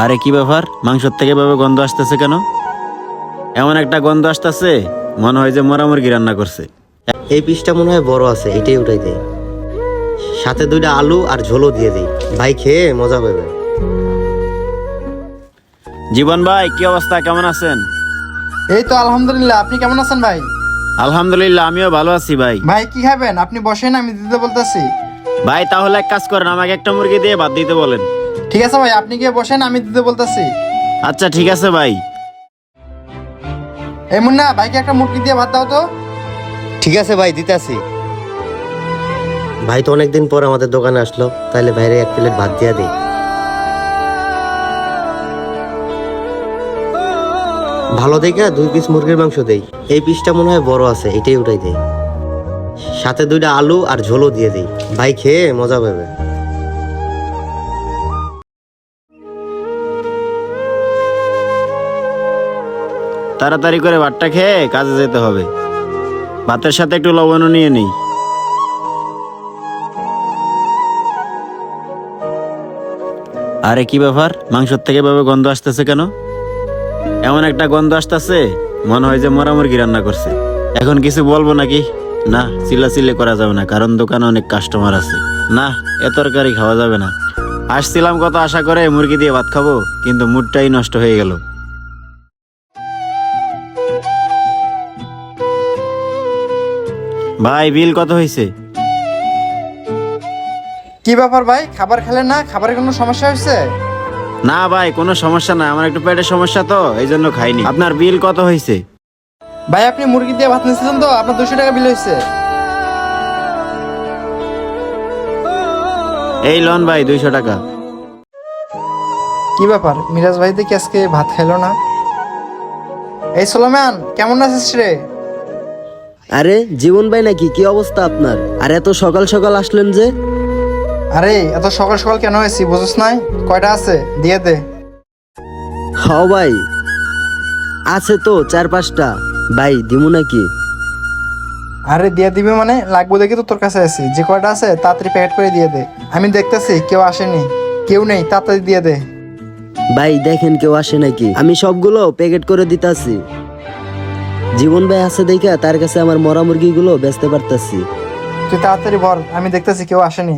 আরে কি ব্যাপার, মাংসের থেকে এভাবে গন্ধ আসতেছে কেন? এমন একটা গন্ধ আসতেছে মনে হয় যে মরা মুরগি রান্না করছে। এই পিসটা মনে হয় বড় আছে, এটাই উঠাই দেয়। সাথে 2টা আলু আর ঝোলও দিয়ে দিই, ভাই খেয়ে মজা পাবে। জীবন ভাই, কি অবস্থা, কেমন আছেন? এই তো আলহামদুলিল্লাহ। আপনি কেমন আছেন ভাই? আলহামদুলিল্লাহ, আমিও ভালো আছি ভাই। ভাই কি খাবেন? আপনি বসেন, আমি দিতে বলতেছি। ভাই তাহলে এক কাজ করেন, আমাকে একটা মুরগি দিয়ে ভাত দিতে বলেন। ঠিক আছে ভাই, আপনি গিয়ে বসেন, আমি দিতে বলতেছি। আচ্ছা ঠিক আছে ভাই। এই মুন্না, ভাইকে একটা মুরগি দিয়ে ভাত দাও তো। ঠিক আছে ভাই, দিতেছি। ভাই তো অনেকদিন পর আমাদের দোকানে আসলো, তাইলে বাইরে 1 প্লেট ভাত দিয়ে দিই। ভালো দেখে 2 পিস মুরগির মাংস দেই। এই পিসটা মনে হয় বড় আছে, এটাই উঠাই দেই। সাথে 2টা আলু আর ঝোলও দিয়ে দিই, ভাই খেয়ে মজা পাবে। তাড়াতাড়ি করে ভাতটা খেয়ে কাজে যেতে হবে। ভাতের সাথে একটু লবণও নিয়ে নিই। আরে কি ব্যাপার, মাংসের থেকে এভাবে গন্ধ আসতেছে কেন? এমন একটা গন্ধ আসতেছে মনে হয় যে মরা মুরগি রান্না করছে। এখন কিছু বলবো নাকি? না, চিল্লাচিল্লি করা যাবে না, কারণ দোকানে অনেক কাস্টমার আছে। না, এ তরকারি খাওয়া যাবে না। আসছিলাম কত আশা করে মুরগি দিয়ে ভাত খাবো, কিন্তু মুডটাই নষ্ট হয়ে গেল। ভাই বিল কত হয়েছে? কি ব্যাপার ভাই, খাবার খেলেন না? খাবারের কোনো সমস্যা হয়েছে? না ভাই, কোনো সমস্যা না, আমার একটু পেটের সমস্যা তো এই জন্য খাইনি। আপনার বিল কত হয়েছে? ভাই আপনি মুরগি দিয়ে ভাত নিয়েছিলেন তো, আপনার 200 টাকা বিল হয়েছে। এই লন ভাই 200 টাকা। কি ব্যাপার, মিরাজ ভাই দেখি আজকে ভাত খাইলো না। এই সোলোমান, কেমন আছিস রে? আরে জীবন ভাই নাকি? কি অবস্থা আপনার? আর এত সকাল সকাল আসলেন যে? আরে এত সকাল সকাল কেন হয়েছি বুঝছ নাই? কয়টা আছে দিয়ে দে। হ্যাঁ ভাই, আছে তো 4-5টা। ভাই দিমু নাকি? আরে দিয়ে দিবি মানে, লাগবো দেখি তো তোর কাছে আছি। যে কয়টা আছে তাড়াতাড়ি প্যাকেট করে দিয়ে দে। আমি দেখতেছি কেউ আসেনি, কেউ নেই, তাড়াতাড়ি দিয়ে দে। ভাই দেখেন কেউ আসে নাকি? আমি সবগুলো প্যাকেট করে দিতাছি। জীবন ভাই আছে দেখা তার কাছে আমার মরা মুরগিগুলো বেচতে পারতাছি। তুই তাড়াতাড়ি বল, আমি দেখতেছি কেউ আসেনি।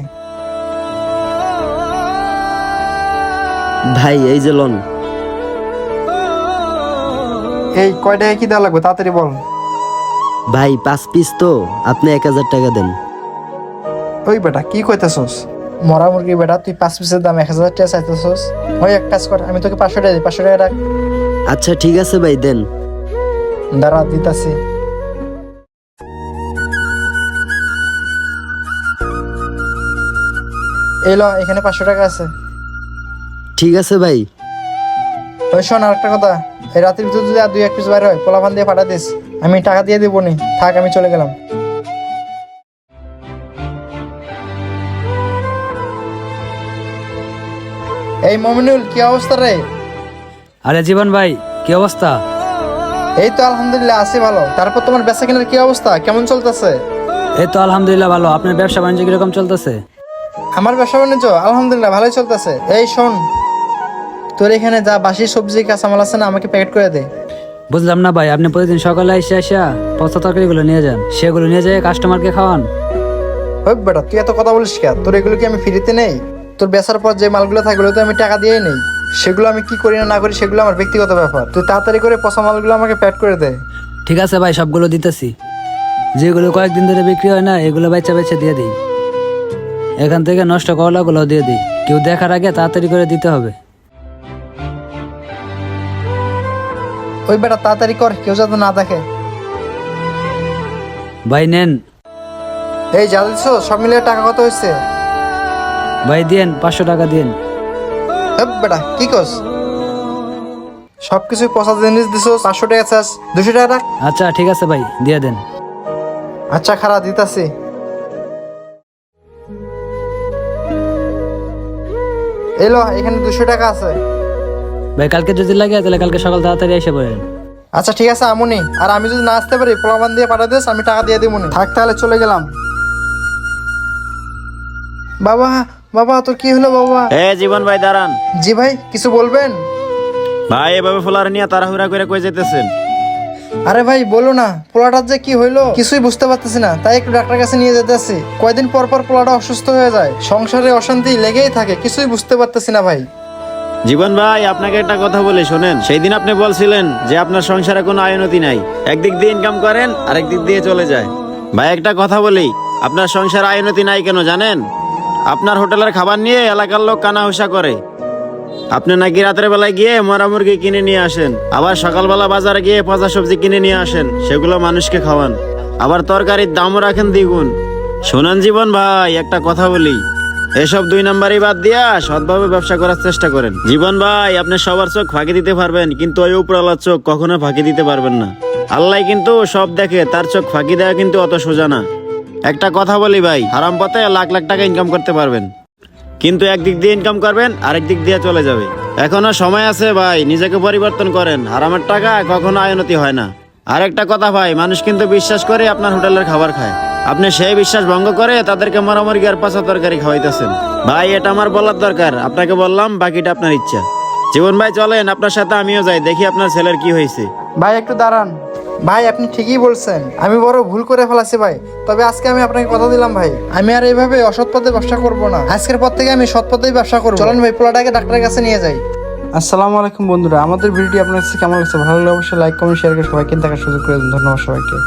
ভাই এই যে লন। এই কয়টায় কি দেওয়া লাগবে তাড়াতাড়ি বল। ভাই 5 পিস তো, আপনি 1000 টাকা দেন। ওই বেটা কি কইতেছস? মরা মুরগি বেটা, তুই 5 পিসের দাম 1000 টাকা চাইতেছস? ওই এক কাজ কর, আমি তোকে 500 টাকা দিই, 500 টাকা রাখ। আচ্ছা ঠিক আছে ভাই, দেন। দাঁড়া দিতাছি। এই ল, এখানে 500 টাকা আছে। ঠিক আছে ভাই। ওই শোন, আরেকটা কথা, এই রাতের ভিতর যদি আর 2-1 পিস বাইরে হয়, পোলাপান দিয়ে পাঠা দিস। আমি টাকা দিয়ে দিব নি, থাক আমি চলে গেলাম। এই মমিনুল, কি অবস্থা রে? আরে জীবন ভাই, কি অবস্থা? এই তো আলহামদুলিল্লাহ আছি ভালো। তারপর তোমার বেচা কেনার কি অবস্থা, কেমন চলতেছে? এই তো আলহামদুলিল্লাহ ভালো। আপনার ব্যবসা বাণিজ্য কিরকম চলতেছে? আমার ব্যবসা বাণিজ্য আলহামদুলিল্লাহ ভালোই চলতেছে। এই শোন, তোর এখানে যা বাসি সবজি কাঁচামাল আছে না, আমাকে প্যাকেট করে দে। বুঝলাম না ভাই, আপনি প্রতিদিন সকালে এসে পচা তরকারিগুলো নিয়ে যান, সেগুলো নিয়ে যেয়ে কাস্টমারকে খাওয়ান? হোক বেটা, তুই এত কথা বলিস কে? তোর এগুলো কি আমি ফ্রিতে নেই? তোর বেচার পর যে মালগুলো থাকে ওগুলো তো আমি টাকা দিয়েই নেই। সেগুলো আমি কি করি না না করি সেগুলো আমার ব্যক্তিগত ব্যাপার। তুই তাড়াতাড়ি করে পচা মালগুলো আমাকে প্যাক করে দে। ঠিক আছে ভাই, সবগুলো দিতেছি। যেগুলো কয়েকদিন ধরে বিক্রি হয় না, এগুলো বেচা বেচা দিয়ে দিই। এখান থেকে নষ্ট করলাগুলো দিয়ে দিই। কেউ দেখার আগে তাড়াতাড়ি করে দিতে হবে। ওই বেটা তাড়াতাড়ি কর, কেউ যাতে না দেখে। ভাই নেন। এই যা দিচ্ছ সব মিলিয়ে টাকা কত হয়েছে? ভাই দিয়েন, 500 টাকা দিন। বেটা কি কস? সবকিছু পচা জিনিস দিছো, 500 টাকা চাস, 200 টাকা রাখ। আচ্ছা ঠিক আছে ভাই, দিয়ে দেন। আচ্ছা খারাপ দিতাছি। এলো, এখানে 200 টাকা আছে। ভাই কালকে যদি লাগে তাহলে কালকে সকাল তাড়াতাড়ি এসে পড়েন। আচ্ছা ঠিক আছে আমুনি, আর আমি যদি না আসতে পারি পোলাপান দিয়ে পাঠা দিস, আমি টাকা দিয়ে দিব। থাক তাহলে চলে গেলাম। বাবা বাবা তোর কি হলো বাবা? এ জীবন ভাই দাঁড়ান। জি ভাই, কিছু বলবেন? ভাই এভাবে ফোলার নিয়ে তাড়াহুড়া করে কই যেতেছেন? আরে ভাই বলো না, পোলাটার যে কি হইলো কিছুই বুঝতে পারতেছি না, তাই একটু ডাক্তার কাছে নিয়ে যেতেছি। কয়দিন পর পর পোলাটা অসুস্থ হয়ে যায়, সংসারে অশান্তি লেগেই থাকে, কিছুই বুঝতে পারতেছি না ভাই। জীবন ভাই আপনাকে একটা কথা বলি শোনেন। সেই দিন আপনি বলছিলেন যে আপনার সংসারে কোনো আয়নতি নাই, একদিক দিয়ে ইনকাম করেন আরেক দিক দিয়ে চলে যায়। ভাই একটা কথা বলি, আপনার সংসারে আয়নতি নাই কেন জানেন? আপনার হোটেলের খাবার নিয়ে এলাকার লোক কানাহুসা করে। আপনি নাকি রাতের বেলায় গিয়ে মরা মুরগি কিনে নিয়ে আসেন, আবার সকালবেলা বাজারে গিয়ে পচা সবজি কিনে নিয়ে আসেন, সেগুলো মানুষকে খাওয়ান, আবার তরকারির দামও রাখেন দ্বিগুণ। শোনান জীবন ভাই একটা কথা বলি, এসব 2 নাম্বারই বাদ দিয়া সৎভাবে ব্যবসা করার চেষ্টা করেন। জীবন ভাই আপনি সবার চোখ ফাঁকি দিতে পারবেন, কিন্তু ওই উপরওয়ালার চোখ কখনো ফাঁকি দিতে পারবেন না। আল্লাহ কিন্তু সব দেখে, তার চোখ ফাঁকি দেওয়া কিন্তু অত সোজা না। একটা কথা বলি ভাই, হারাম পথে লাখ লাখ টাকা ইনকাম করতে পারবেন, কিন্তু একদিক দিয়ে ইনকাম করবেন আরেক দিক দিয়ে চলে যাবে। এখনো সময় আছে ভাই, নিজেকে পরিবর্তন করেন। হারামের টাকা কখনো আয়নতি হয় না। আর একটা কথা ভাই, মানুষ কিন্তু বিশ্বাস করে আপনার হোটেলের খাবার খায়, আপনি সেই বিশ্বাস ভঙ্গ করে তাদেরকে মরামরি আর পচা তরকারি খাওয়াইতেছেন। ভাই এটা আমার বলার দরকার, আপনাকে বললাম, বাকিটা আপনার ইচ্ছা। জীবন ভাই চলেন, আপনার সাথে আমিও যাই, দেখি আপনার ছেলের কি হয়েছে। ভাই একটু দাঁড়ান। ভাই আপনি ঠিকই বলছেন, আমি বড় ভুল করে ফেলাছি ভাই। তবে আজকে আমি আপনাকে কথা দিলাম ভাই, আমি আর এইভাবে অসৎ পথে ব্যবসা করব না। আজকের পর থেকে আমি সৎ পথেই ব্যবসা করব। চলেন ভাই, পোলাটাকে ডাক্তারের কাছে নিয়ে যাই। আসসালামু আলাইকুম বন্ধুরা, আমাদের ভিডিওটি আপনার কাছে কেমন লাগছে? ভালো লাগলে অবশ্যই লাইক কমেন্ট শেয়ার করে সবাইকে দেখার সুযোগ করে দিন। ধন্যবাদ সবাইকে।